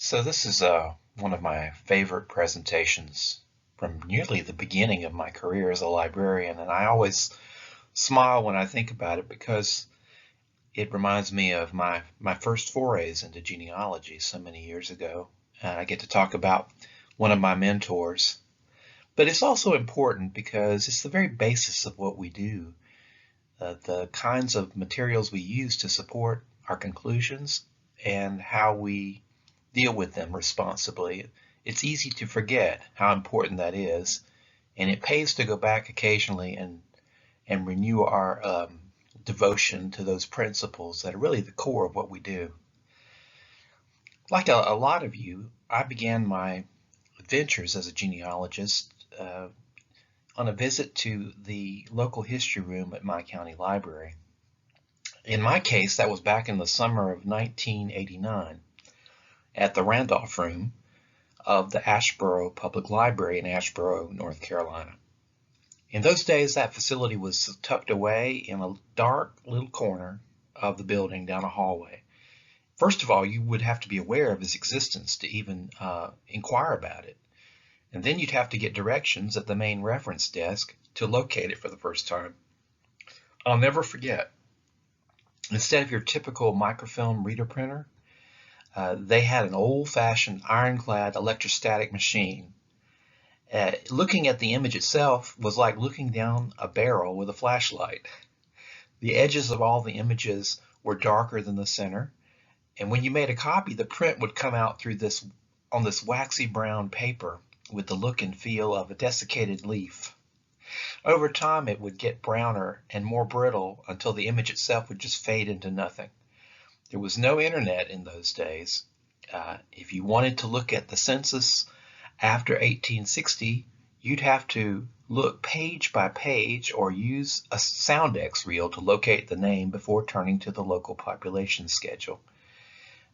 So this is one of my favorite presentations from nearly the beginning of my career as a librarian, and I always smile when I think about it because it reminds me of my first forays into genealogy so many years ago. And I get to talk about one of my mentors. But it's also important because it's the very basis of what we do. The kinds of materials we use to support our conclusions and how we deal with them responsibly. It's easy to forget how important that is, and it pays to go back occasionally and renew our devotion to those principles that are really the core of what we do. Like a lot of you, I began my adventures as a genealogist on a visit to the local history room at my county library. In my case, that was back in the summer of 1989 at the Randolph Room of the Asheboro Public Library in Asheboro, North Carolina. In those days, that facility was tucked away in a dark little corner of the building down a hallway. First of all, you would have to be aware of its existence to even inquire about it. And then you'd have to get directions at the main reference desk to locate it for the first time. I'll never forget, instead of your typical microfilm reader printer, they had an old-fashioned ironclad electrostatic machine. Looking at the image itself was like looking down a barrel with a flashlight. The edges of all the images were darker than the center, and when you made a copy, the print would come out through this on this waxy brown paper with the look and feel of a desiccated leaf. Over time, it would get browner and more brittle until the image itself would just fade into nothing. There was no internet in those days. If you wanted to look at the census after 1860, you'd have to look page by page or use a Soundex reel to locate the name before turning to the local population schedule.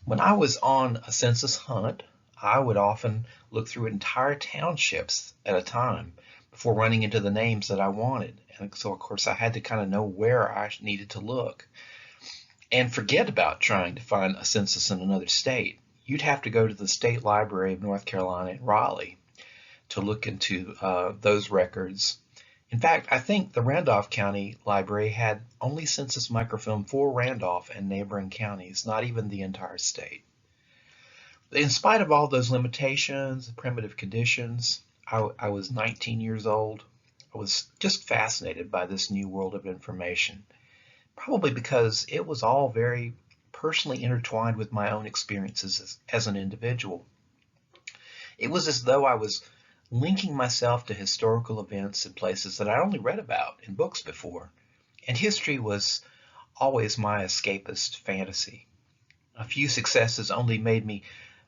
When I was on a census hunt, I would often look through entire townships at a time before running into the names that I wanted. And so, of course, I had to kind of know where I needed to look and forget about trying to find a census in another state. You'd have to go to the State Library of North Carolina in Raleigh to look into those records. In fact, I think the Randolph County Library had only census microfilm for Randolph and neighboring counties, not even the entire state. In spite of all those limitations, primitive conditions, I was 19 years old. I was just fascinated by this new world of information, probably because it was all very personally intertwined with my own experiences as an individual. It was as though I was linking myself to historical events and places that I only read about in books before, and history was always my escapist fantasy. A few successes only made me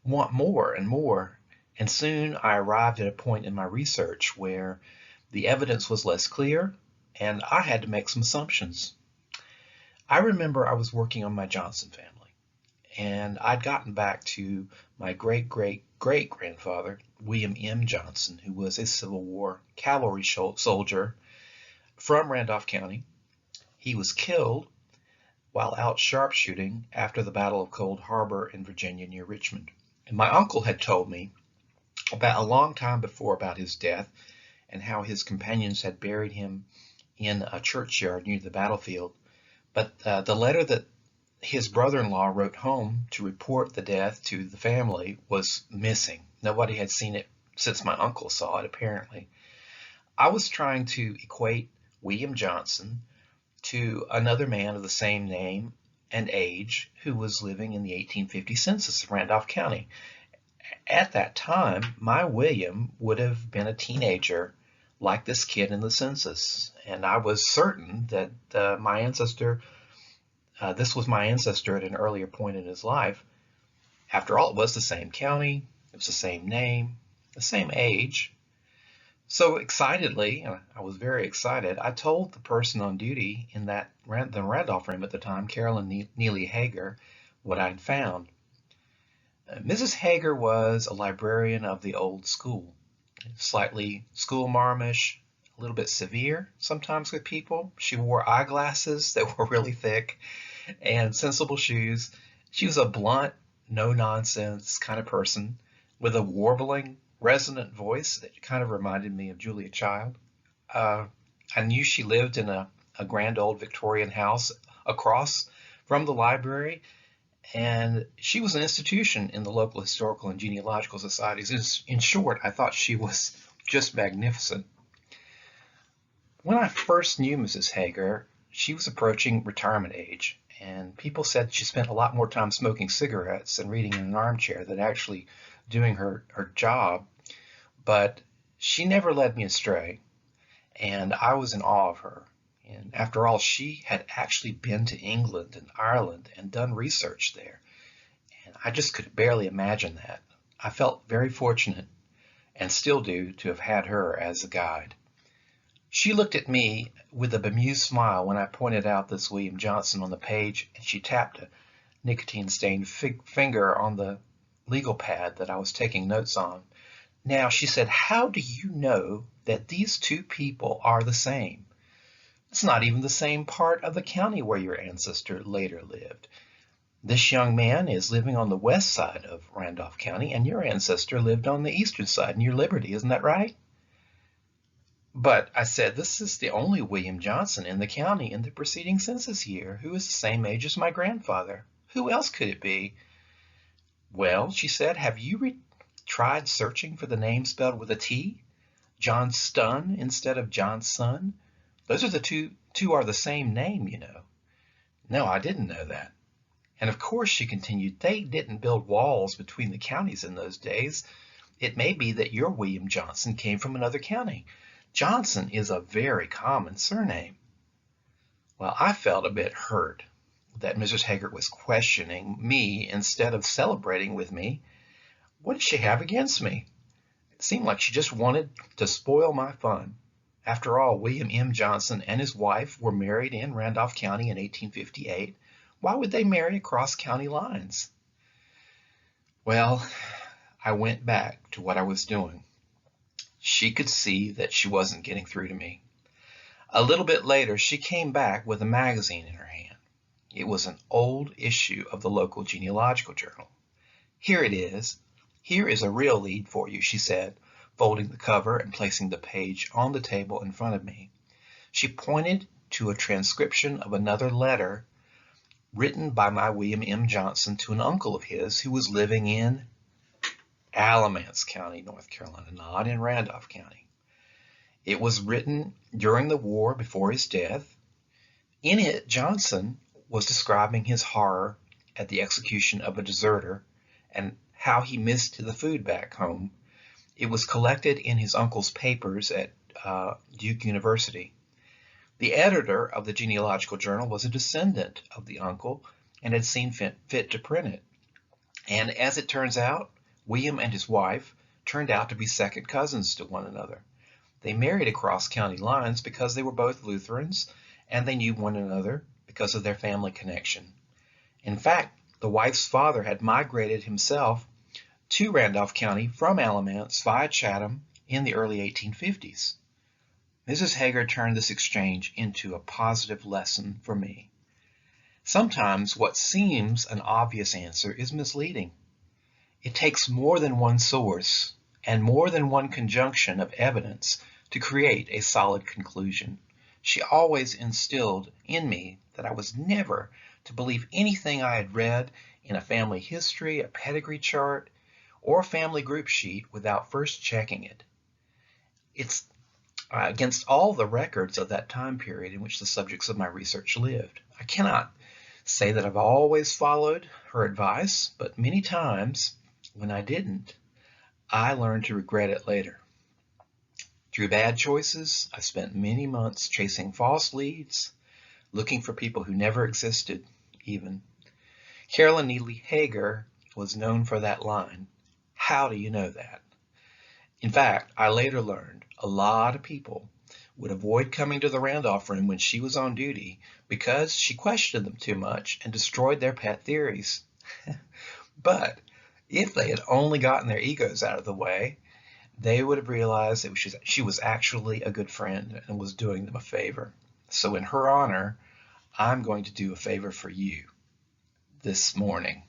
want more and more, and soon I arrived at a point in my research where the evidence was less clear, and I had to make some assumptions. I remember I was working on my Johnson family, and I'd gotten back to my great-great-great-grandfather, William M. Johnson, who was a Civil War cavalry soldier from Randolph County. He was killed while out sharpshooting after the Battle of Cold Harbor in Virginia near Richmond. And my uncle had told me about a long time before about his death and how his companions had buried him in a churchyard near the battlefield. But the letter that his brother-in-law wrote home to report the death to the family was missing. Nobody had seen it since my uncle saw it, apparently. I was trying to equate William Johnson to another man of the same name and age who was living in the 1850 census of Randolph County. At that time, my William would have been a teenager like this kid in the census, and I was certain that this was my ancestor at an earlier point in his life. After all, it was the same county, it was the same name, the same age. So excitedly, I was very excited, I told the person on duty in the Randolph room at the time, Carolyn Neely Hager, what I'd found. Mrs. Hager was a librarian of the old school, slightly schoolmarmish, a little bit severe sometimes with people. She wore eyeglasses that were really thick and sensible shoes. She was a blunt, no-nonsense kind of person with a warbling, resonant voice that kind of reminded me of Julia Child. Uh, I knew she lived in a grand old Victorian house across from the library, and she was an institution in the local historical and genealogical societies. In short, I thought she was just magnificent. When I first knew Mrs. Hager, she was approaching retirement age, and people said she spent a lot more time smoking cigarettes and reading in an armchair than actually doing her job. But she never led me astray, and I was in awe of her. And after all, she had actually been to England and Ireland and done research there. And I just could barely imagine that. I felt very fortunate, and still do, to have had her as a guide. She looked at me with a bemused smile when I pointed out this William Johnson on the page, and she tapped a nicotine-stained finger on the legal pad that I was taking notes on. Now, she said, how do you know that these two people are the same? It's not even the same part of the county where your ancestor later lived. This young man is living on the west side of Randolph County, and your ancestor lived on the eastern side near Liberty. Isn't that right? But I said, this is the only William Johnson in the county in the preceding census year who is the same age as my grandfather. Who else could it be? Well, she said, have you tried searching for the name spelled with a T? Johnston instead of Johnson? Those are the two are the same name, you know. No, I didn't know that. And of course, she continued, they didn't build walls between the counties in those days. It may be that your William Johnson came from another county. Johnson is a very common surname. Well, I felt a bit hurt that Mrs. Hager was questioning me instead of celebrating with me. What did she have against me? It seemed like she just wanted to spoil my fun. After all, William M. Johnson and his wife were married in Randolph County in 1858. Why would they marry across county lines? Well, I went back to what I was doing. She could see that she wasn't getting through to me. A little bit later, she came back with a magazine in her hand. It was an old issue of the local genealogical journal. Here it is. Here is a real lead for you, she said, folding the cover and placing the page on the table in front of me. She pointed to a transcription of another letter written by my William M. Johnson to an uncle of his who was living in Alamance County, North Carolina, not in Randolph County. It was written during the war before his death. In it, Johnson was describing his horror at the execution of a deserter and how he missed the food back home. It was collected in his uncle's papers at Duke University. The editor of the genealogical journal was a descendant of the uncle and had seen fit to print it. And as it turns out, William and his wife turned out to be second cousins to one another. They married across county lines because they were both Lutherans, and they knew one another because of their family connection. In fact, the wife's father had migrated himself to Randolph County from Alamance via Chatham in the early 1850s. Mrs. Hager turned this exchange into a positive lesson for me. Sometimes what seems an obvious answer is misleading. It takes more than one source and more than one conjunction of evidence to create a solid conclusion. She always instilled in me that I was never to believe anything I had read in a family history, a pedigree chart, or a family group sheet without first checking it. It's against all the records of that time period in which the subjects of my research lived. I cannot say that I've always followed her advice, but many times when I didn't, I learned to regret it later. Through bad choices, I spent many months chasing false leads, looking for people who never existed, even. Carolyn Neely Hager was known for that line. How do you know that? In fact, I later learned a lot of people would avoid coming to the Randolph room when she was on duty because she questioned them too much and destroyed their pet theories. But if they had only gotten their egos out of the way, they would have realized that she was actually a good friend and was doing them a favor. So in her honor, I'm going to do a favor for you this morning.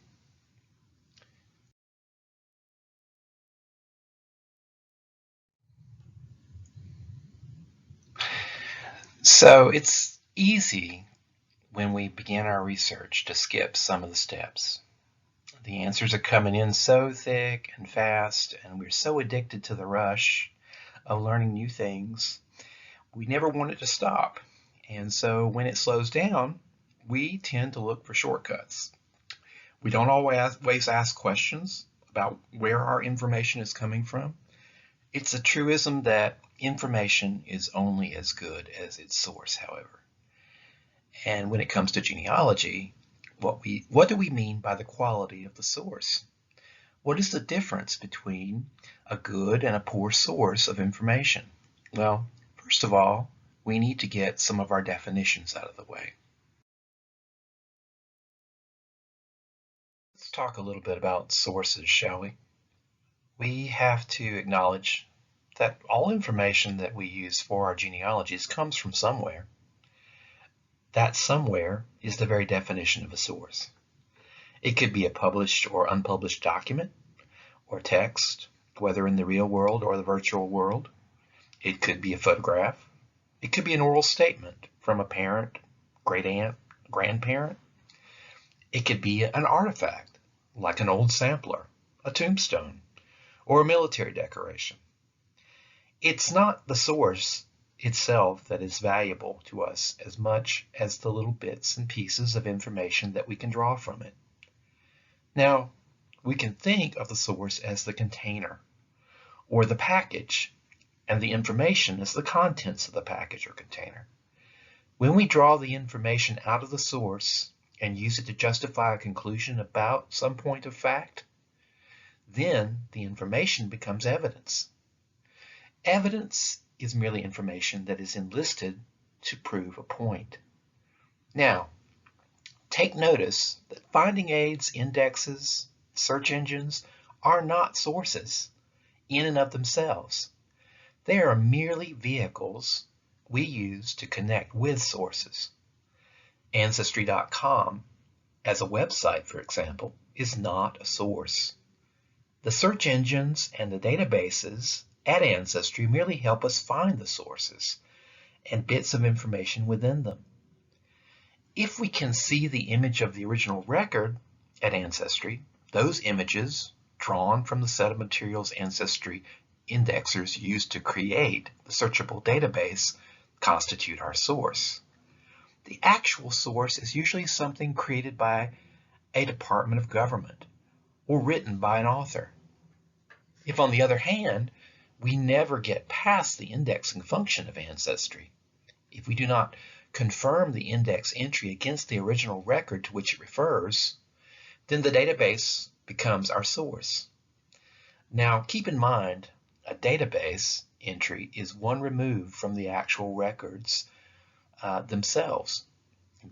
So it's easy when we begin our research to skip some of the steps. The answers are coming in so thick and fast, and we're so addicted to the rush of learning new things, we never want it to stop. And so when it slows down, we tend to look for shortcuts. We don't always ask questions about where our information is coming from. It's a truism that information is only as good as its source, however. And when it comes to genealogy, what do we mean by the quality of the source? What is the difference between a good and a poor source of information? Well, first of all, we need to get some of our definitions out of the way. Let's talk a little bit about sources, shall we? We have to acknowledge that all information that we use for our genealogies comes from somewhere. That somewhere is the very definition of a source. It could be a published or unpublished document or text, whether in the real world or the virtual world. It could be a photograph. It could be an oral statement from a parent, great aunt, grandparent. It could be an artifact, like an old sampler, a tombstone, or a military decoration. It's not the source itself that is valuable to us as much as the little bits and pieces of information that we can draw from it. Now, we can think of the source as the container or the package, and the information as the contents of the package or container. When we draw the information out of the source and use it to justify a conclusion about some point of fact, then the information becomes evidence. Evidence is merely information that is enlisted to prove a point. Now, take notice that finding aids, indexes, search engines are not sources in and of themselves. They are merely vehicles we use to connect with sources. Ancestry.com, as a website, for example, is not a source. The search engines and the databases at Ancestry merely help us find the sources and bits of information within them. If we can see the image of the original record at Ancestry, those images, drawn from the set of materials Ancestry indexers used to create the searchable database, constitute our source. The actual source is usually something created by a department of government or written by an author. If, on the other hand, we never get past the indexing function of Ancestry, if we do not confirm the index entry against the original record to which it refers, then the database becomes our source. Now, keep in mind, a database entry is one removed from the actual records themselves.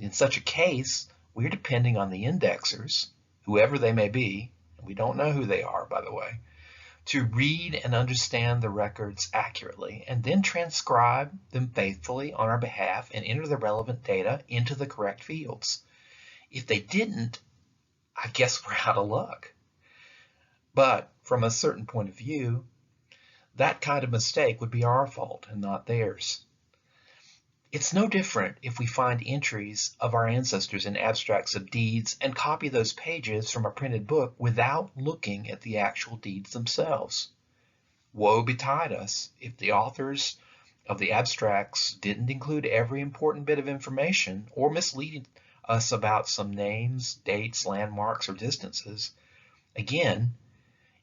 In such a case, we're depending on the indexers, whoever they may be, and we don't know who they are, by the way, to read and understand the records accurately and then transcribe them faithfully on our behalf and enter the relevant data into the correct fields. If they didn't, I guess we're out of luck. But from a certain point of view, that kind of mistake would be our fault and not theirs. It's no different if we find entries of our ancestors in abstracts of deeds and copy those pages from a printed book without looking at the actual deeds themselves. Woe betide us if the authors of the abstracts didn't include every important bit of information or mislead us about some names, dates, landmarks, or distances. Again,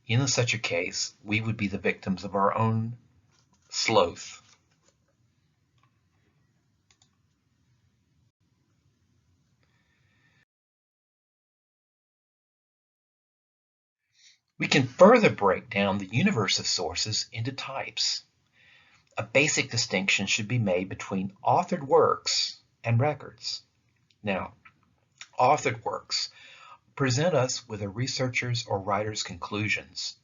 in such a case, we would be the victims of our own sloth. We can further break down the universe of sources into types. A basic distinction should be made between authored works and records. Now, authored works present us with a researcher's or writer's conclusions,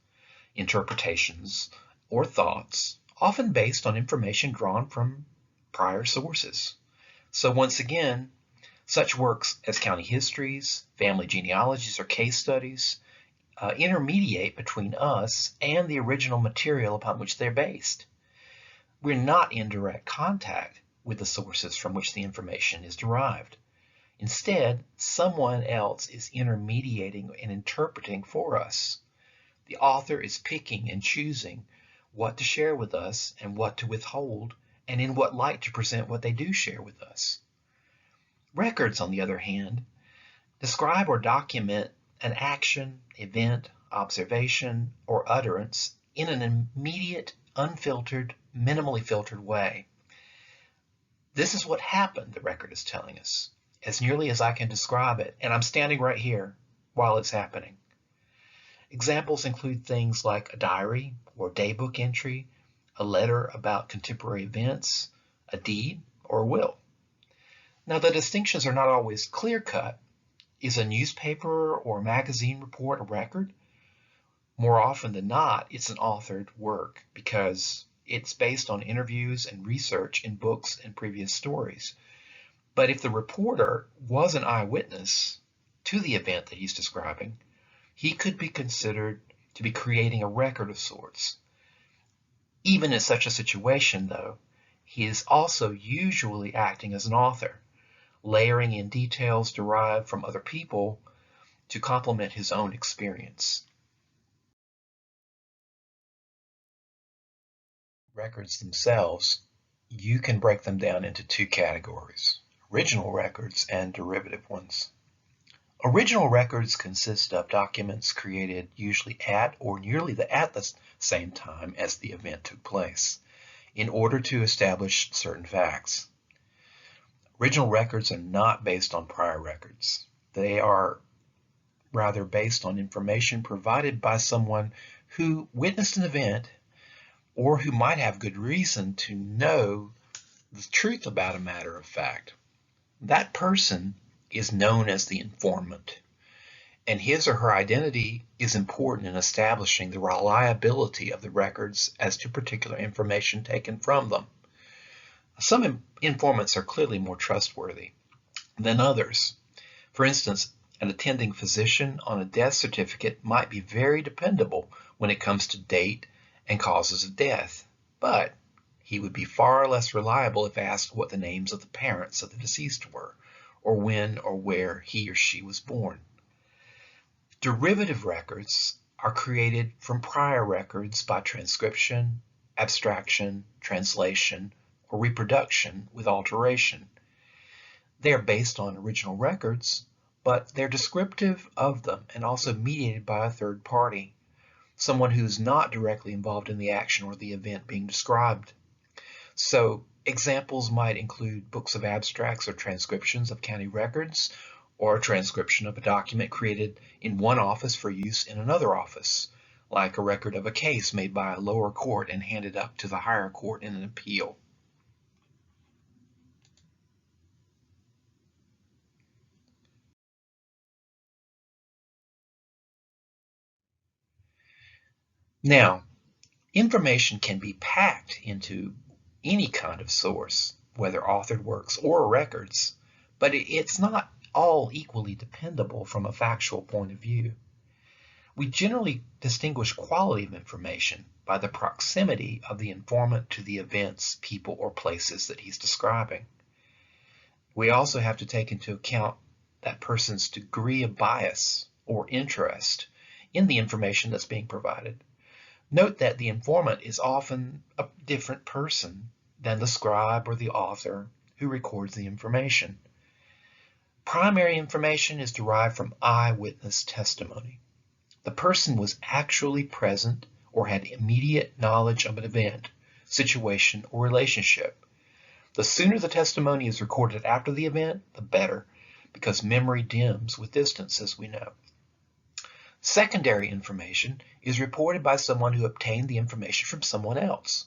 interpretations, or thoughts, often based on information drawn from prior sources. So once again, such works as county histories, family genealogies, or case studies intermediate between us and the original material upon which they're based. We're not in direct contact with the sources from which the information is derived. Instead, someone else is intermediating and interpreting for us. The author is picking and choosing what to share with us and what to withhold, and in what light to present what they do share with us. Records, on the other hand, describe or document an action, event, observation, or utterance in an immediate, unfiltered, minimally filtered way. This is what happened, the record is telling us, as nearly as I can describe it, and I'm standing right here while it's happening. Examples include things like a diary or daybook entry, a letter about contemporary events, a deed, or a will. Now, the distinctions are not always clear-cut. Is a newspaper or magazine report a record? More often than not, it's an authored work because it's based on interviews and research in books and previous stories. But if the reporter was an eyewitness to the event that he's describing, he could be considered to be creating a record of sorts. Even in such a situation, though, he is also usually acting as an author, layering in details derived from other people to complement his own experience. Records themselves, you can break them down into two categories: original records and derivative ones. Original records consist of documents created usually at or nearly at the same time as the event took place, in order to establish certain facts. Original records are not based on prior records. They are rather based on information provided by someone who witnessed an event or who might have good reason to know the truth about a matter of fact. That person is known as the informant, and his or her identity is important in establishing the reliability of the records as to particular information taken from them. Some informants are clearly more trustworthy than others. For instance, an attending physician on a death certificate might be very dependable when it comes to date and causes of death, but he would be far less reliable if asked what the names of the parents of the deceased were, or when or where he or she was born. Derivative records are created from prior records by transcription, abstraction, translation, or reproduction with alteration. They are based on original records, but they're descriptive of them and also mediated by a third party, someone who's not directly involved in the action or the event being described. So examples might include books of abstracts or transcriptions of county records, or a transcription of a document created in one office for use in another office, like a record of a case made by a lower court and handed up to the higher court in an appeal. Now, information can be packed into any kind of source, whether authored works or records, but it's not all equally dependable from a factual point of view. We generally distinguish quality of information by the proximity of the informant to the events, people, or places that he's describing. We also have to take into account that person's degree of bias or interest in the information that's being provided. Note that the informant is often a different person than the scribe or the author who records the information. Primary information is derived from eyewitness testimony. The person was actually present or had immediate knowledge of an event, situation, or relationship. The sooner the testimony is recorded after the event, the better, because memory dims with distance, as we know. Secondary information is reported by someone who obtained the information from someone else.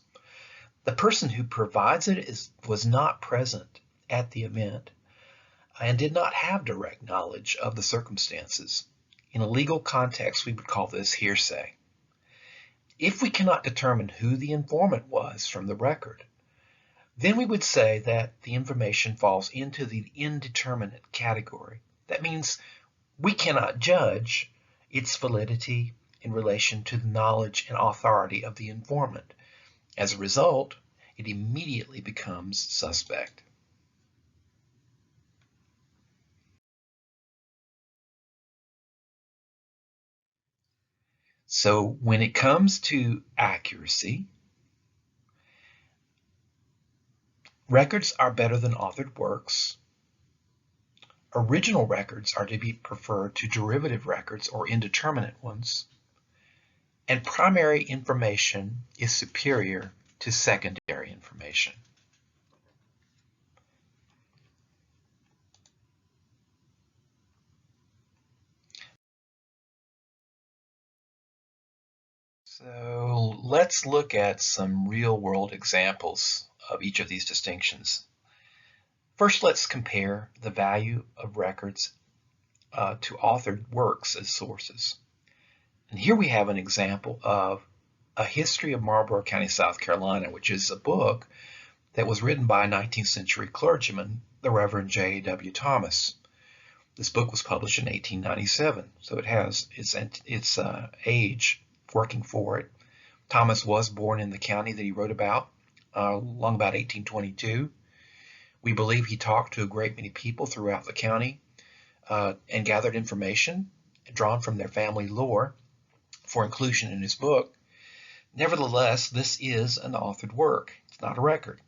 The person who provides it was not present at the event and did not have direct knowledge of the circumstances. In a legal context, we would call this hearsay. If we cannot determine who the informant was from the record, then we would say that the information falls into the indeterminate category. That means we cannot judge its validity in relation to the knowledge and authority of the informant. As a result, it immediately becomes suspect. So when it comes to accuracy, records are better than authored works. Original records are to be preferred to derivative records or indeterminate ones. And primary information is superior to secondary information. So let's look at some real-world examples of each of these distinctions. First, let's compare the value of records to authored works as sources. And here we have an example of A History of Marlborough County, South Carolina, which is a book that was written by a 19th century clergyman, the Reverend J.W. Thomas. This book was published in 1897, so it has its age working for it. Thomas was born in the county that he wrote about, along about 1822. We believe he talked to a great many people throughout the county and gathered information drawn from their family lore for inclusion in his book. Nevertheless, this is an authored work. It's not a record.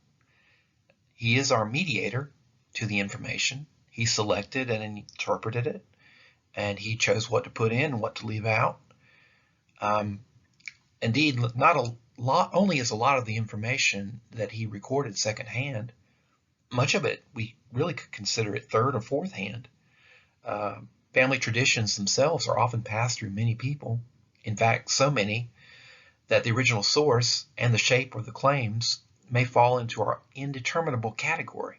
He is our mediator to the information. He selected and interpreted it, and he chose what to put in and what to leave out. Indeed, only is a lot of the information that he recorded secondhand. Much of it, we really could consider it third or fourth hand. Family traditions themselves are often passed through many people. In fact, so many that the original source and the shape of the claims may fall into our indeterminable category.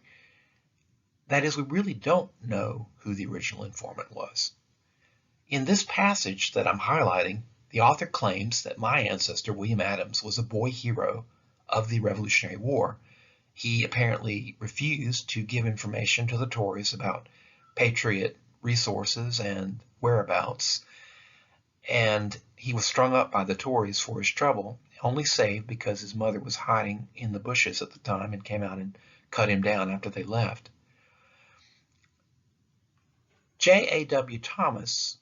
That is, we really don't know who the original informant was. In this passage that I'm highlighting, the author claims that my ancestor, William Adams, was a boy hero of the Revolutionary War. He apparently refused to give information to the Tories about Patriot resources and whereabouts, and he was strung up by the Tories for his trouble, only saved because his mother was hiding in the bushes at the time and came out and cut him down after they left. J.A.W. Thomas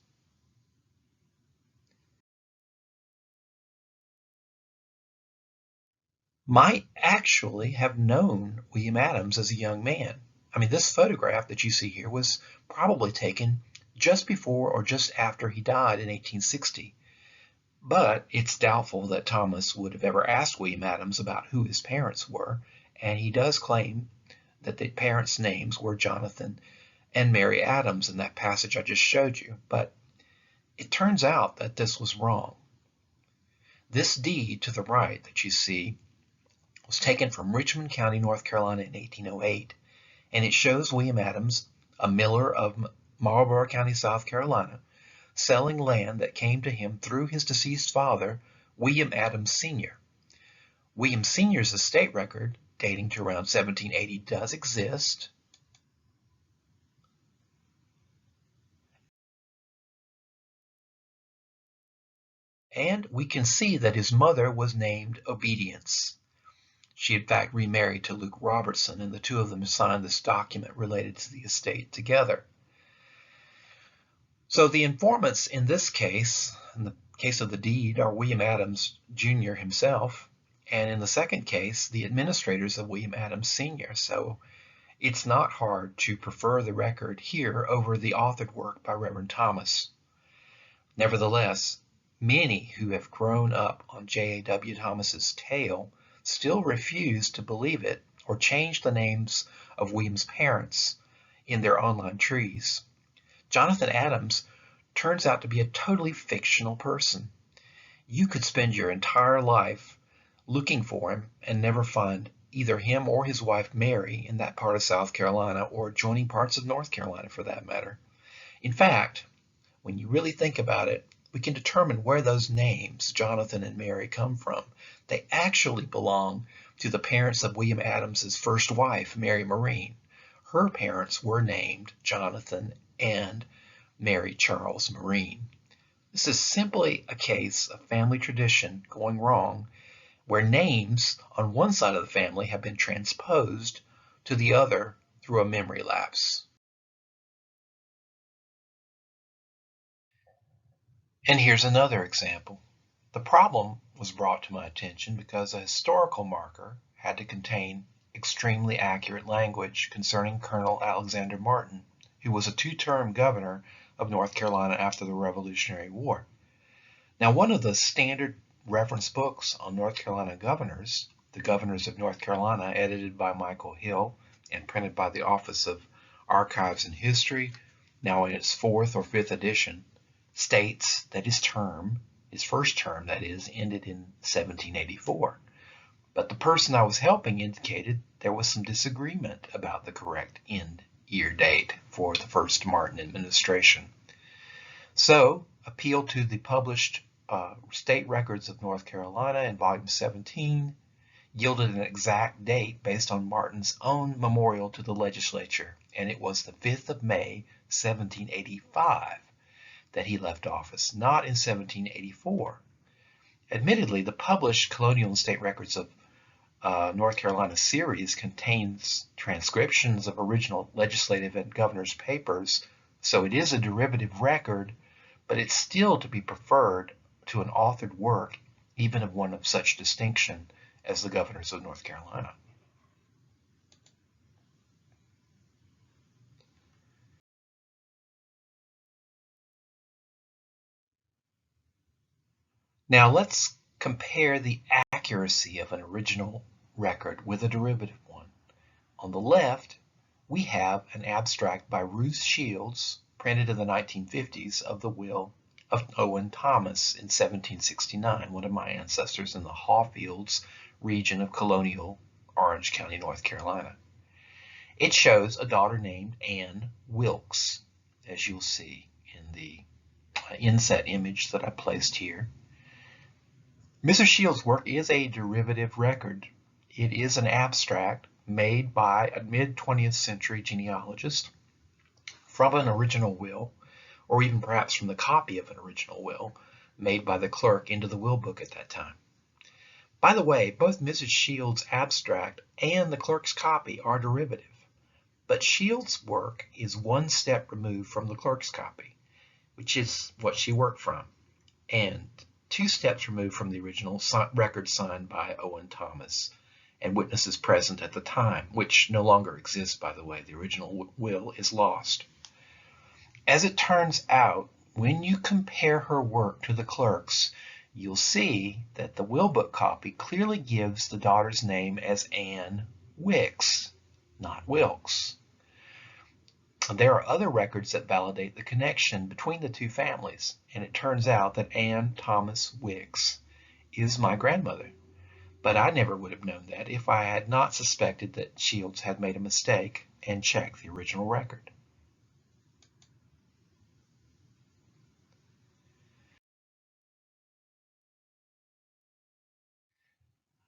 might actually have known William Adams as a young man. I mean, this photograph that you see here was probably taken just before or just after he died in 1860. But it's doubtful that Thomas would have ever asked William Adams about who his parents were, and he does claim that the parents' names were Jonathan and Mary Adams in that passage I just showed you. But it turns out that this was wrong. This deed to the right that you see was taken from Richmond County, North Carolina in 1808, and it shows William Adams, a miller of Marlborough County, South Carolina, selling land that came to him through his deceased father, William Adams Sr. William Sr.'s estate record, dating to around 1780, does exist. And we can see that his mother was named Obedience. She in fact remarried to Luke Robertson, and the two of them signed this document related to the estate together. So the informants in this case, in the case of the deed, are William Adams Jr. himself, and in the second case, the administrators of William Adams Sr. So it's not hard to prefer the record here over the authored work by Reverend Thomas. Nevertheless, many who have grown up on J.A.W. Thomas's tale still refuse to believe it or change the names of William's parents in their online trees. Jonathan Adams turns out to be a totally fictional person. You could spend your entire life looking for him and never find either him or his wife Mary in that part of South Carolina or adjoining parts of North Carolina for that matter. In fact, when you really think about it, we can determine where those names, Jonathan and Mary, come from. They actually belong to the parents of William Adams's first wife, Mary Marine. Her parents were named Jonathan and Mary Charles Marine. This is simply a case of family tradition going wrong where names on one side of the family have been transposed to the other through a memory lapse. And here's another example. The problem was brought to my attention because a historical marker had to contain extremely accurate language concerning Colonel Alexander Martin, who was a two-term governor of North Carolina after the Revolutionary War. Now, one of the standard reference books on North Carolina governors, The Governors of North Carolina, edited by Michael Hill and printed by the Office of Archives and History, now in its fourth or fifth edition, states that his first term, that is, ended in 1784. But the person I was helping indicated there was some disagreement about the correct end year date for the first Martin administration. So, appealed to the published State Records of North Carolina in Volume 17, yielded an exact date based on Martin's own memorial to the legislature, and it was the 5th of May, 1785, that he left office, not in 1784. Admittedly, the published Colonial and State Records of North Carolina series contains transcriptions of original legislative and governor's papers, so it is a derivative record, but it's still to be preferred to an authored work, even of one of such distinction as the Governors of North Carolina. Now let's compare the accuracy of an original record with a derivative one. On the left, we have an abstract by Ruth Shields, printed in the 1950s, of the will of Owen Thomas in 1769, one of my ancestors in the Hawfields region of colonial Orange County, North Carolina. It shows a daughter named Anne Wilkes, as you'll see in the inset image that I placed here. Mrs. Shields' work is a derivative record. It is an abstract made by a mid-20th century genealogist from an original will, or even perhaps from the copy of an original will made by the clerk into the will book at that time. By the way, both Mrs. Shields' abstract and the clerk's copy are derivative, but Shields' work is one step removed from the clerk's copy, which is what she worked from, and 2 steps removed from the original record signed by Owen Thomas and witnesses present at the time, which no longer exists, by the way. The original will is lost. As it turns out, when you compare her work to the clerk's, you'll see that the will book copy clearly gives the daughter's name as Anne Wicks, not Wilkes. There are other records that validate the connection between the two families, and it turns out that Anne Thomas Wicks is my grandmother. But I never would have known that if I had not suspected that Shields had made a mistake and checked the original record.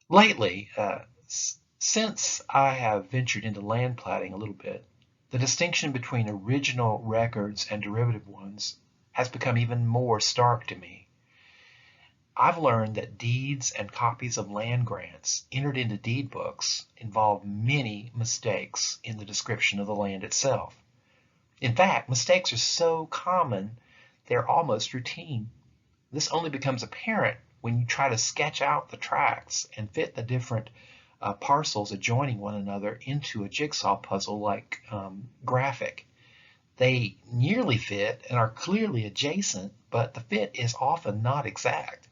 Lately, since I have ventured into land platting a little bit, the distinction between original records and derivative ones has become even more stark to me. I've learned that deeds and copies of land grants entered into deed books involve many mistakes in the description of the land itself. In fact, mistakes are so common they're almost routine. This only becomes apparent when you try to sketch out the tracts and fit the different parcels adjoining one another into a jigsaw puzzle-like graphic. They nearly fit and are clearly adjacent, but the fit is often not exact.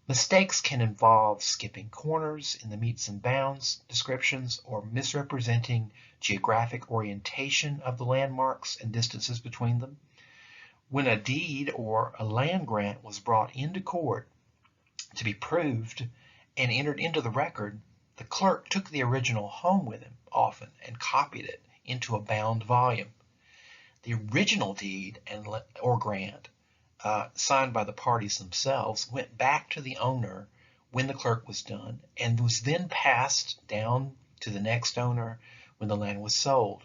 Mistakes can involve skipping corners in the meets and bounds descriptions or misrepresenting geographic orientation of the landmarks and distances between them. When a deed or a land grant was brought into court to be proved and entered into the record, the clerk took the original home with him often and copied it into a bound volume. The original deed or grant signed by the parties themselves went back to the owner when the clerk was done and was then passed down to the next owner when the land was sold.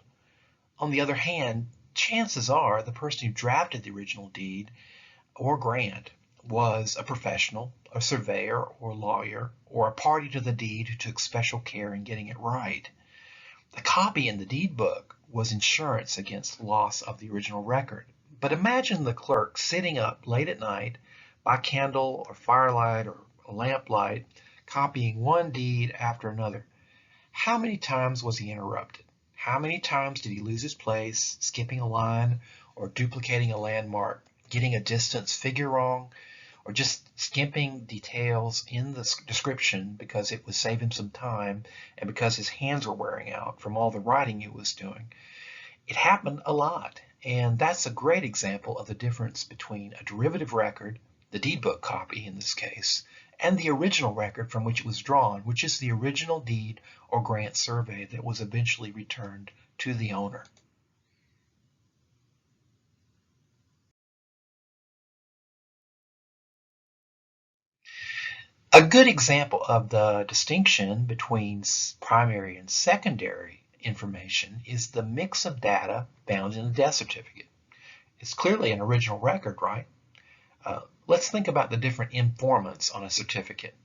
On the other hand, chances are the person who drafted the original deed or grant was a professional, a surveyor or lawyer, or a party to the deed who took special care in getting it right. The copy in the deed book was insurance against loss of the original record. But imagine the clerk sitting up late at night by candle or firelight or a lamplight, copying one deed after another. How many times was he interrupted? How many times did he lose his place, skipping a line or duplicating a landmark, getting a distance figure wrong, or just skipping details in the description because it would save him some time and because his hands were wearing out from all the writing he was doing? It happened a lot, and that's a great example of the difference between a derivative record, the deed book copy in this case, and the original record from which it was drawn, which is the original deed or grant survey that was eventually returned to the owner. A good example of the distinction between primary and secondary information is the mix of data found in a death certificate. It's clearly an original record, right? Let's think about the different informants on a certificate.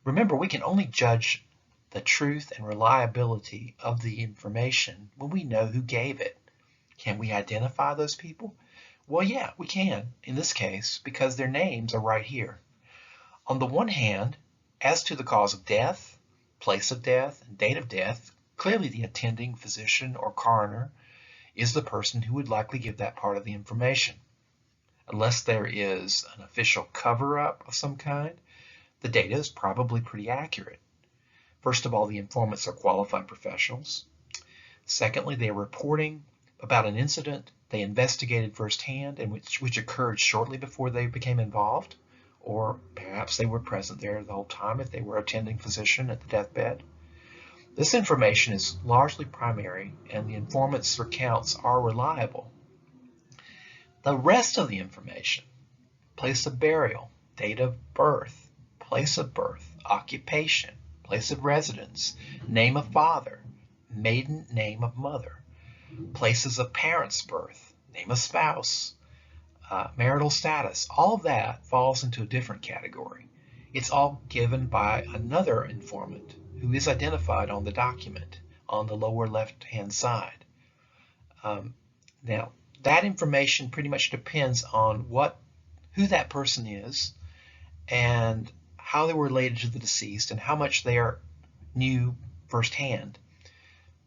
Remember, we can only judge the truth and reliability of the information when we know who gave it. Can we identify those people? Well, yeah, we can in this case because their names are right here. On the one hand, as to the cause of death, place of death, and date of death, clearly the attending physician or coroner is the person who would likely give that part of the information. Unless there is an official cover-up of some kind, the data is probably pretty accurate. First of all, the informants are qualified professionals. Secondly, they are reporting about an incident they investigated firsthand and which occurred shortly before they became involved, or perhaps they were present there the whole time if they were attending physician at the deathbed. This information is largely primary, and the informant's recounts are reliable. The rest of the information, place of burial, date of birth, place of birth, occupation, place of residence, name of father, maiden name of mother, places of parents' birth, name of spouse, marital status, all of that falls into a different category. It's all given by another informant who is identified on the document on the lower left-hand side. Now, that information pretty much depends on who that person is and how they were related to the deceased and how much they knew firsthand.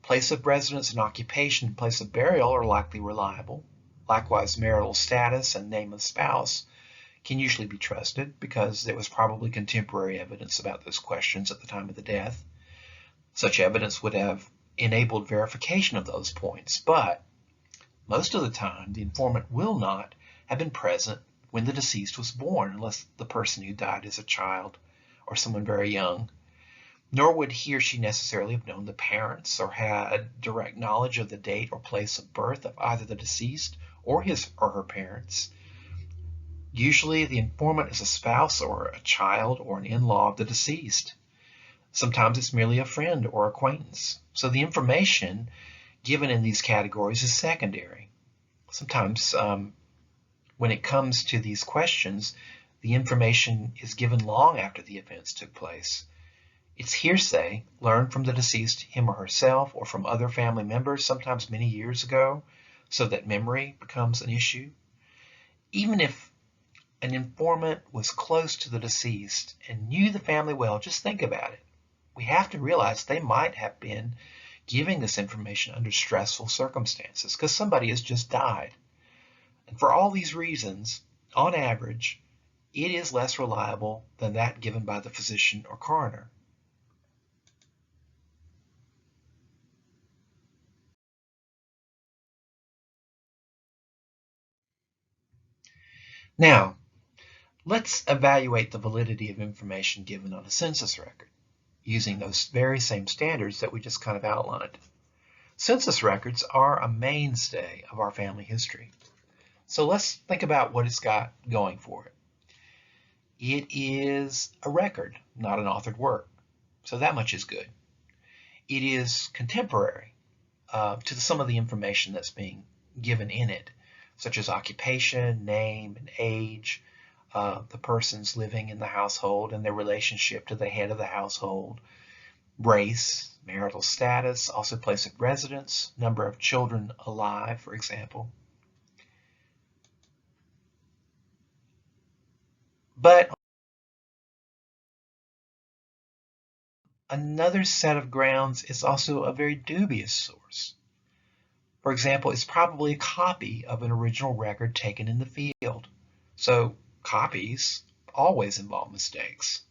Place of residence and occupation and place of burial are likely reliable. Likewise, marital status and name of spouse can usually be trusted because there was probably contemporary evidence about those questions at the time of the death. Such evidence would have enabled verification of those points, but most of the time the informant will not have been present when the deceased was born unless the person who died is a child or someone very young. Nor would he or she necessarily have known the parents or had direct knowledge of the date or place of birth of either the deceased or his or her parents. Usually the informant is a spouse or a child or an in-law of the deceased. Sometimes it's merely a friend or acquaintance. So the information given in these categories is secondary. Sometimes when it comes to these questions, the information is given long after the events took place. It's hearsay learned from the deceased, him or herself, or from other family members, sometimes many years ago, so that memory becomes an issue. Even if an informant was close to the deceased and knew the family well, just think about it. We have to realize they might have been giving this information under stressful circumstances because somebody has just died. And for all these reasons, on average, it is less reliable than that given by the physician or coroner. Now, let's evaluate the validity of information given on a census record using those very same standards that we just kind of outlined. Census records are a mainstay of our family history. So let's think about what it's got going for it. It is a record, not an authored work. So that much is good. It is contemporary to some of the information that's being given in it, such as occupation, name, and age, the persons living in the household and their relationship to the head of the household, race, marital status, also place of residence, number of children alive, for example. But another set of grounds is also a very dubious source. For example, it's probably a copy of an original record taken in the field. So copies always involve mistakes.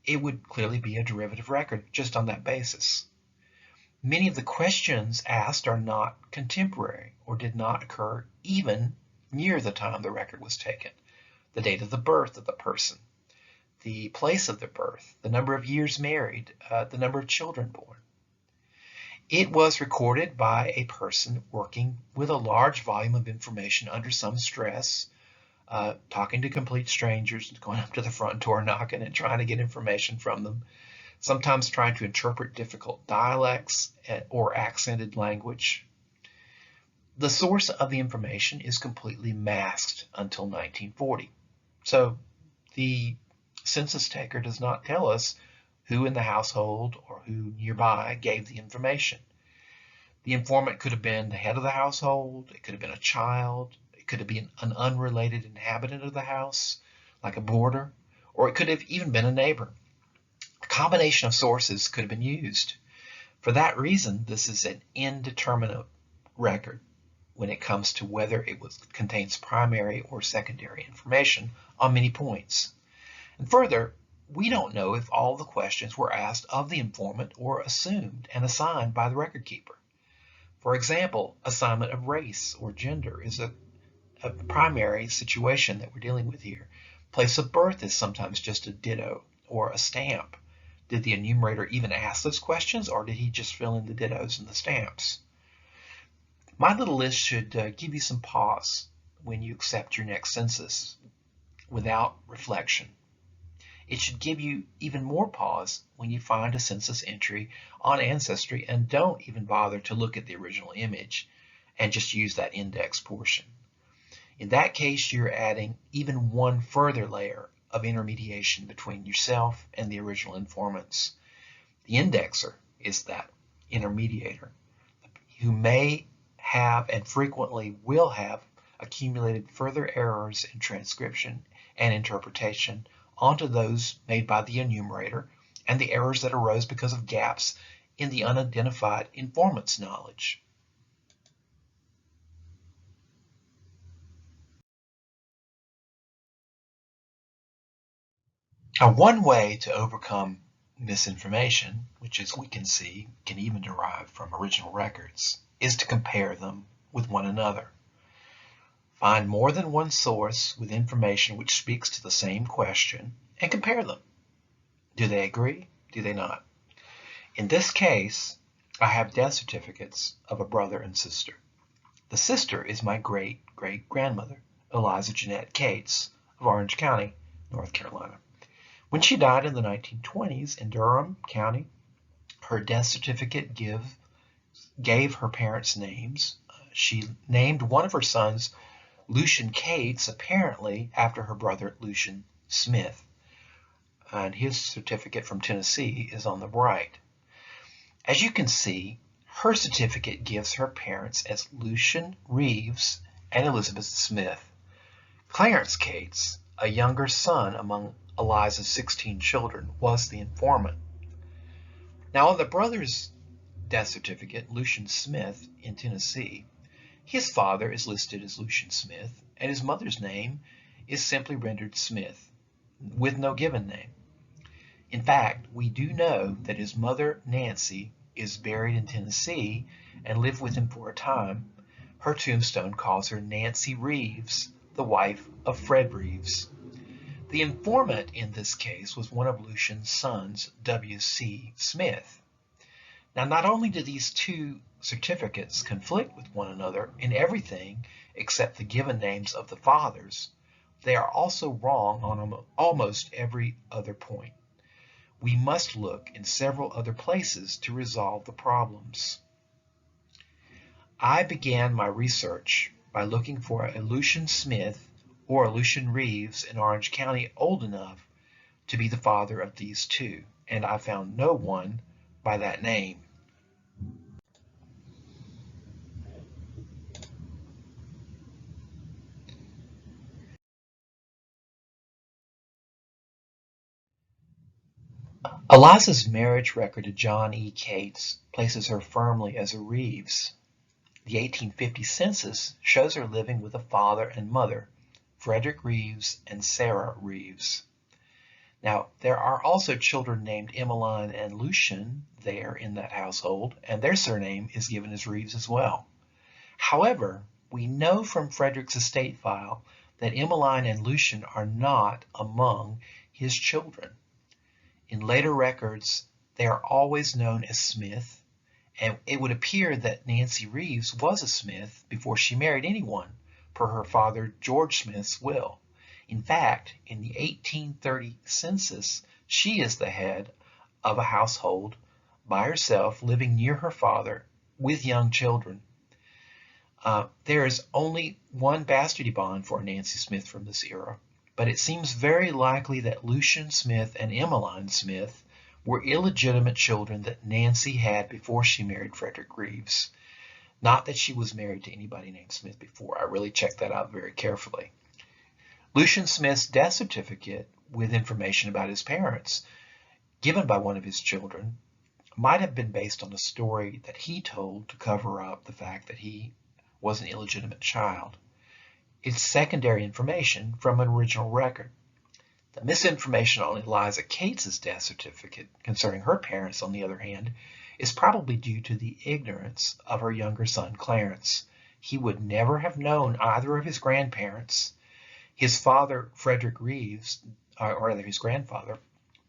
It would clearly be a derivative record just on that basis. Many of the questions asked are not contemporary or did not occur even near the time the record was taken. The date of the birth of the person, the place of their birth, the number of years married, the number of children born. It was recorded by a person working with a large volume of information under some stress, talking to complete strangers, going up to the front door, knocking and trying to get information from them, sometimes trying to interpret difficult dialects or accented language. The source of the information is completely masked until 1940. So the census taker does not tell us who in the household or who nearby gave the information. The informant could have been the head of the household, it could have been a child, it could have been an unrelated inhabitant of the house, like a boarder, or it could have even been a neighbor. A combination of sources could have been used. For that reason, this is an indeterminate record when it comes to whether it contains primary or secondary information on many points. And further, we don't know if all the questions were asked of the informant or assumed and assigned by the record keeper. For example, assignment of race or gender is a primary situation that we're dealing with here. Place of birth is sometimes just a ditto or a stamp. Did the enumerator even ask those questions, or did he just fill in the dittos and the stamps? My little list should give you some pause when you accept your next census without reflection. It should give you even more pause when you find a census entry on Ancestry and don't even bother to look at the original image and just use that index portion. In that case, you're adding even one further layer of intermediation between yourself and the original informants. The indexer is that intermediator who may have and frequently will have accumulated further errors in transcription and interpretation onto those made by the enumerator and the errors that arose because of gaps in the unidentified informant's knowledge. Now, one way to overcome misinformation, which as we can see can even derive from original records, is to compare them with one another. Find more than one source with information which speaks to the same question and compare them. Do they agree? Do they not? In this case, I have death certificates of a brother and sister. The sister is my great-great-grandmother, Eliza Jeanette Cates of Orange County, North Carolina. When she died in the 1920s in Durham County, her death certificate gave her parents' names. She named one of her sons Lucian Cates, apparently after her brother Lucian Smith. And his certificate from Tennessee is on the right. As you can see, her certificate gives her parents as Lucian Reeves and Elizabeth Smith. Clarence Cates, a younger son among Eliza's 16 children, was the informant. Now, on the brother's death certificate, Lucian Smith in Tennessee, his father is listed as Lucian Smith, and his mother's name is simply rendered Smith, with no given name. In fact, we do know that his mother, Nancy, is buried in Tennessee and lived with him for a time. Her tombstone calls her Nancy Reeves, the wife of Fred Reeves. The informant in this case was one of Lucian's sons, W.C. Smith. Now, not only do these two certificates conflict with one another in everything except the given names of the fathers, they are also wrong on almost every other point. We must look in several other places to resolve the problems. I began my research by looking for a Lucian Smith or a Lucian Reeves in Orange County old enough to be the father of these two, and I found no one by that name. Eliza's marriage record to John E. Cates places her firmly as a Reeves. The 1850 census shows her living with a father and mother, Frederick Reeves and Sarah Reeves. Now, there are also children named Emmeline and Lucian there in that household, and their surname is given as Reeves as well. However, we know from Frederick's estate file that Emmeline and Lucian are not among his children. In later records, they are always known as Smith, and it would appear that Nancy Reeves was a Smith before she married anyone, per her father George Smith's will. In fact, in the 1830 census, she is the head of a household by herself, living near her father with young children. There is only one bastardy bond for Nancy Smith from this era, but it seems very likely that Lucian Smith and Emmeline Smith were illegitimate children that Nancy had before she married Frederick Reeves. Not that she was married to anybody named Smith before. I really checked that out very carefully. Lucian Smith's death certificate with information about his parents given by one of his children might have been based on a story that he told to cover up the fact that he was an illegitimate child. It's secondary information from an original record. The misinformation on Eliza Cates' death certificate concerning her parents, on the other hand, is probably due to the ignorance of her younger son Clarence. He would never have known either of his grandparents. His father, Frederick Reeves, or rather his grandfather,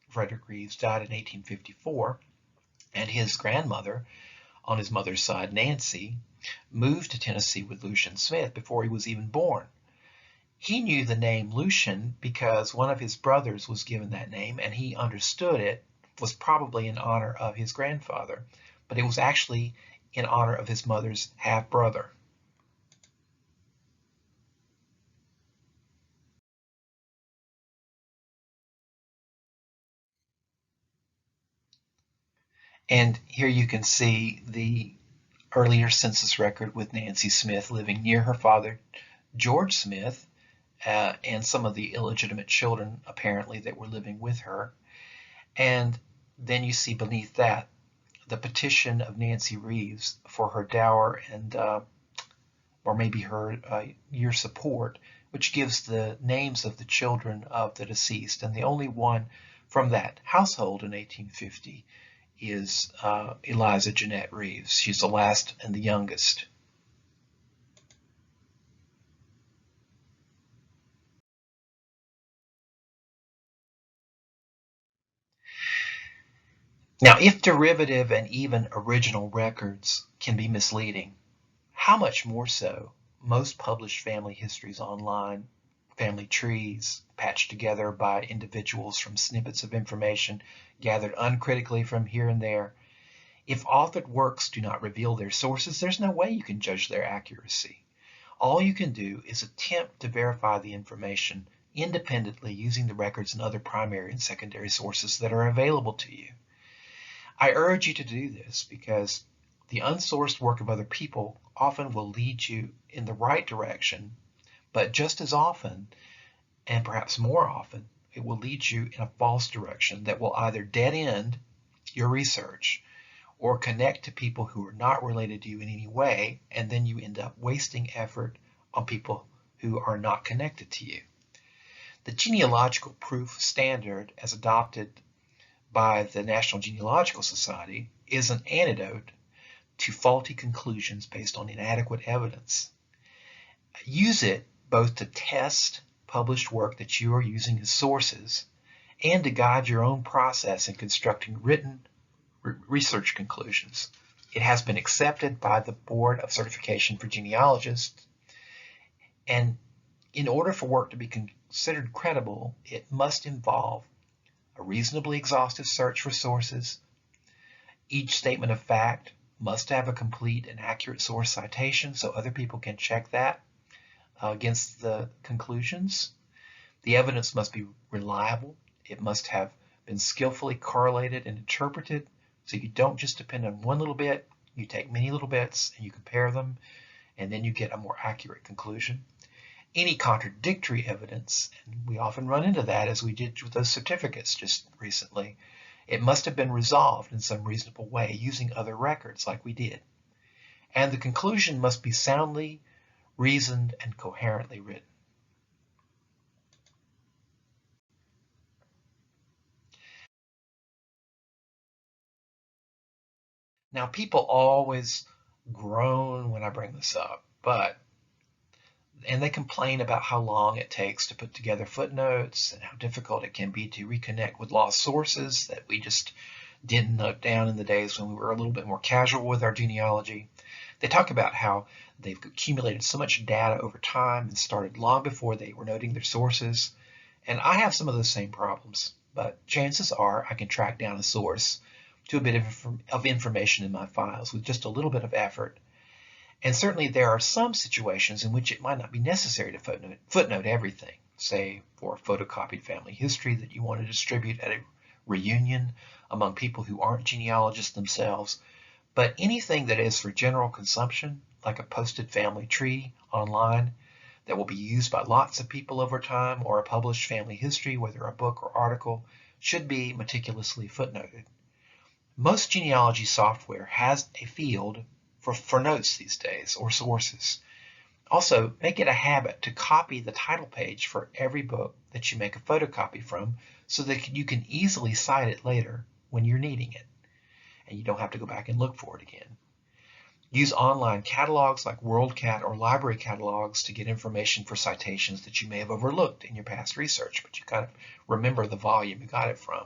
Frederick Reeves, died in 1854, and his grandmother, on his mother's side, Nancy, moved to Tennessee with Lucian Smith before he was even born. He knew the name Lucian because one of his brothers was given that name, and he understood it was probably in honor of his grandfather, but it was actually in honor of his mother's half-brother. And here you can see the earlier census record with Nancy Smith living near her father, George Smith, and some of the illegitimate children apparently that were living with her. And then you see beneath that the petition of Nancy Reeves for her dower and or maybe her year support, which gives the names of the children of the deceased. And the only one from that household in 1850 is Eliza Jeanette Reeves. She's the last and the youngest. Now, if derivative and even original records can be misleading, how much more so most published family histories online, family trees patched together by individuals from snippets of information gathered uncritically from here and there. If authored works do not reveal their sources, there's no way you can judge their accuracy. All you can do is attempt to verify the information independently using the records and other primary and secondary sources that are available to you. I urge you to do this because the unsourced work of other people often will lead you in the right direction, but just as often, and perhaps more often, it will lead you in a false direction that will either dead end your research or connect to people who are not related to you in any way, and then you end up wasting effort on people who are not connected to you. The genealogical proof standard, as adopted by the National Genealogical Society, is an antidote to faulty conclusions based on inadequate evidence. Use it both to test published work that you are using as sources and to guide your own process in constructing written research conclusions. It has been accepted by the Board of Certification for Genealogists, and in order for work to be considered credible, it must involve a reasonably exhaustive search for sources. Each statement of fact must have a complete and accurate source citation so other people can check that. against the conclusions. The evidence must be reliable. It must have been skillfully correlated and interpreted, so you don't just depend on one little bit. You take many little bits and you compare them, and then you get a more accurate conclusion. Any contradictory evidence, and we often run into that as we did with those certificates just recently, it must have been resolved in some reasonable way using other records like we did. And the conclusion must be soundly reasoned and coherently written. Now, people always groan when I bring this up, and they complain about how long it takes to put together footnotes and how difficult it can be to reconnect with lost sources that we just didn't note down in the days when we were a little bit more casual with our genealogy. They talk about how they've accumulated so much data over time and started long before they were noting their sources. And I have some of those same problems, but chances are I can track down a source to a bit of information in my files with just a little bit of effort. And certainly there are some situations in which it might not be necessary to footnote everything, say for a photocopied family history that you want to distribute at a reunion among people who aren't genealogists themselves. But anything that is for general consumption, like a posted family tree online that will be used by lots of people over time, or a published family history, whether a book or article, should be meticulously footnoted. Most genealogy software has a field for notes these days, or sources. Also, make it a habit to copy the title page for every book that you make a photocopy from so that you can easily cite it later when you're needing it, and you don't have to go back and look for it again. Use online catalogs like WorldCat or library catalogs to get information for citations that you may have overlooked in your past research, but you kind of remember the volume you got it from.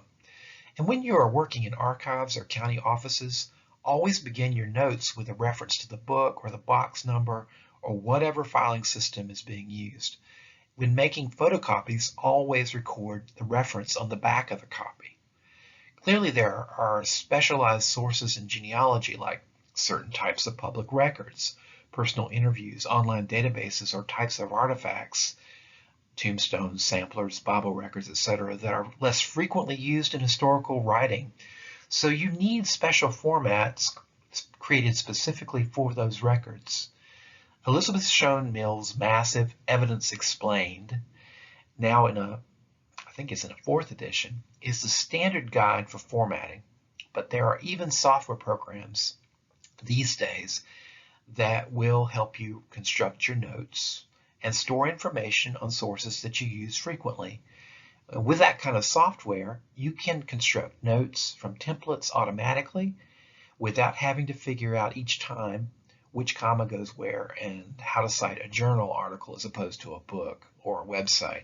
And when you are working in archives or county offices, always begin your notes with a reference to the book or the box number or whatever filing system is being used. When making photocopies, always record the reference on the back of the copy. Clearly, there are specialized sources in genealogy like certain types of public records, personal interviews, online databases, or types of artifacts, tombstones, samplers, Bible records, etc., that are less frequently used in historical writing. So you need special formats created specifically for those records. Elizabeth Shown Mill's massive Evidence Explained, now I think it's in a 4th edition, is the standard guide for formatting. But there are even software programs these days that will help you construct your notes and store information on sources that you use frequently. With that kind of software, you can construct notes from templates automatically without having to figure out each time which comma goes where and how to cite a journal article as opposed to a book or a website.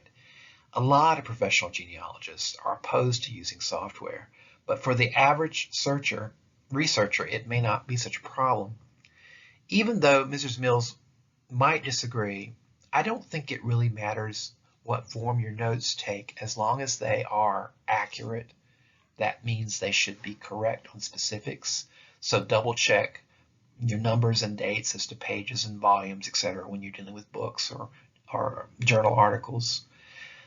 A lot of professional genealogists are opposed to using software, but for the average researcher, it may not be such a problem. Even though Mrs. Mills might disagree, I don't think it really matters what form your notes take as long as they are accurate. That means they should be correct on specifics. So double check your numbers and dates as to pages and volumes, etc. when you're dealing with books or journal articles.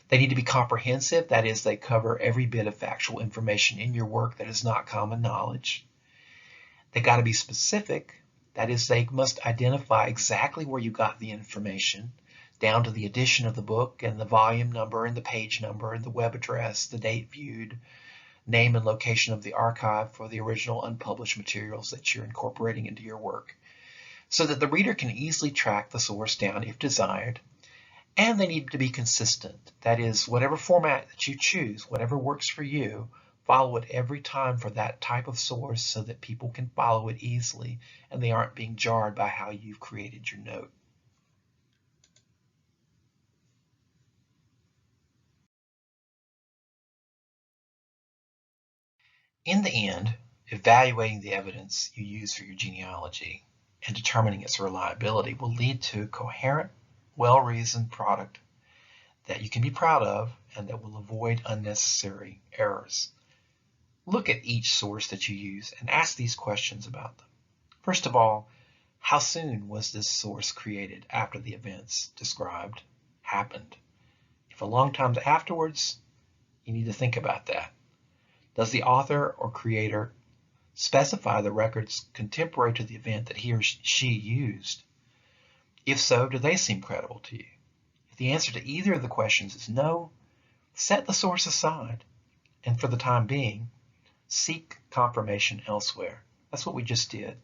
They need to be comprehensive. That is, they cover every bit of factual information in your work that is not common knowledge. They got to be specific. That is, they must identify exactly where you got the information, down to the edition of the book and the volume number and the page number and the web address, the date viewed, name and location of the archive for the original unpublished materials that you're incorporating into your work, so that the reader can easily track the source down if desired. And they need to be consistent. That is, whatever format that you choose, whatever works for you, follow it every time for that type of source so that people can follow it easily and they aren't being jarred by how you've created your note. In the end, evaluating the evidence you use for your genealogy and determining its reliability will lead to a coherent, well-reasoned product that you can be proud of and that will avoid unnecessary errors. Look at each source that you use and ask these questions about them. First of all, How soon was this source created after the events described happened? If a long time afterwards, you need to think about that. Does the author or creator specify the records contemporary to the event that he or she used? If so, do they seem credible to you? If the answer to either of the questions is no, set the source aside, and for the time being, seek confirmation elsewhere. That's what we just did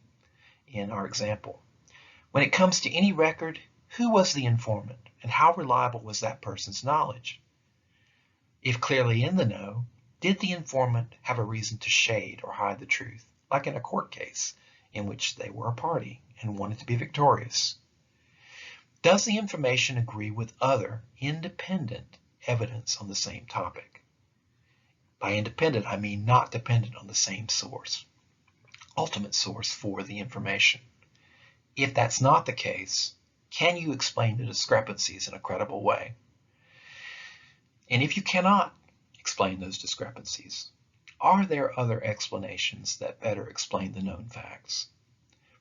in our example. When it comes to any record, who was the informant and how reliable was that person's knowledge? If clearly in the know, did the informant have a reason to shade or hide the truth, like in a court case in which they were a party and wanted to be victorious? Does the information agree with other independent evidence on the same topic? By independent, I mean not dependent on the same source, ultimate source for the information. If that's not the case, can you explain the discrepancies in a credible way? And if you cannot explain those discrepancies, are there other explanations that better explain the known facts?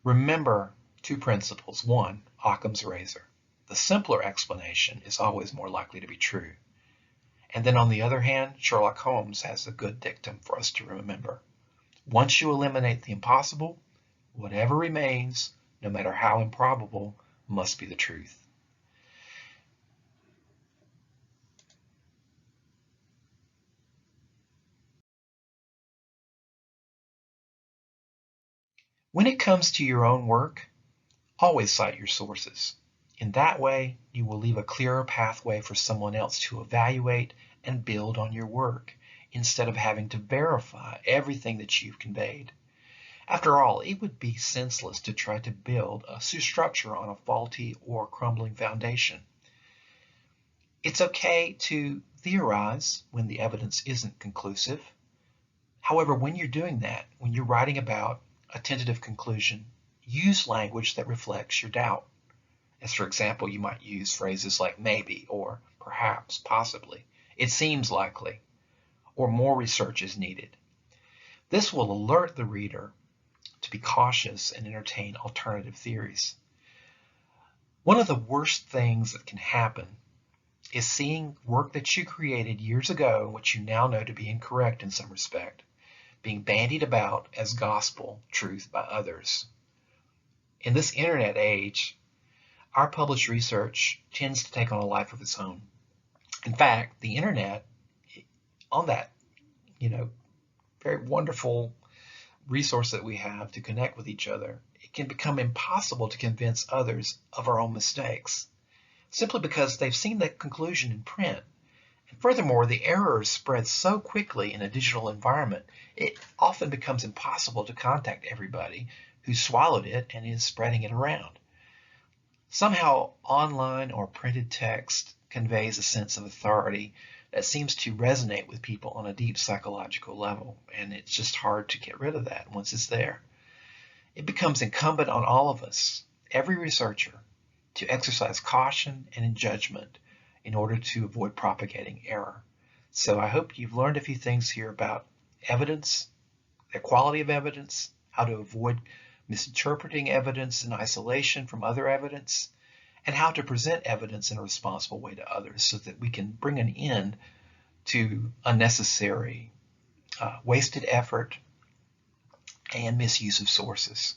Remember two principles. One, Occam's razor. The simpler explanation is always more likely to be true. And then on the other hand, Sherlock Holmes has a good dictum for us to remember. Once you eliminate the impossible, whatever remains, no matter how improbable, must be the truth. When it comes to your own work, always cite your sources. In that way, you will leave a clearer pathway for someone else to evaluate and build on your work, instead of having to verify everything that you've conveyed. After all, it would be senseless to try to build a structure on a faulty or crumbling foundation. It's okay to theorize when the evidence isn't conclusive. However, when you're doing that, when you're writing about a tentative conclusion, use language that reflects your doubt. As for example, you might use phrases like maybe or perhaps, possibly, it seems likely, or more research is needed. This will alert the reader to be cautious and entertain alternative theories. One of the worst things that can happen is seeing work that you created years ago, which you now know to be incorrect in some respect, being bandied about as gospel truth by others. In this internet age, our published research tends to take on a life of its own. In fact, the internet, on that, very wonderful resource that we have to connect with each other, it can become impossible to convince others of our own mistakes, simply because they've seen that conclusion in print. And furthermore, the errors spread so quickly in a digital environment, it often becomes impossible to contact everybody who swallowed it and is spreading it around. Somehow, online or printed text conveys a sense of authority that seems to resonate with people on a deep psychological level, and it's just hard to get rid of that once it's there. It becomes incumbent on all of us, every researcher, to exercise caution and judgment in order to avoid propagating error. So I hope you've learned a few things here about evidence, the quality of evidence, how to avoid misinterpreting evidence in isolation from other evidence, and how to present evidence in a responsible way to others so that we can bring an end to unnecessary wasted effort and misuse of sources.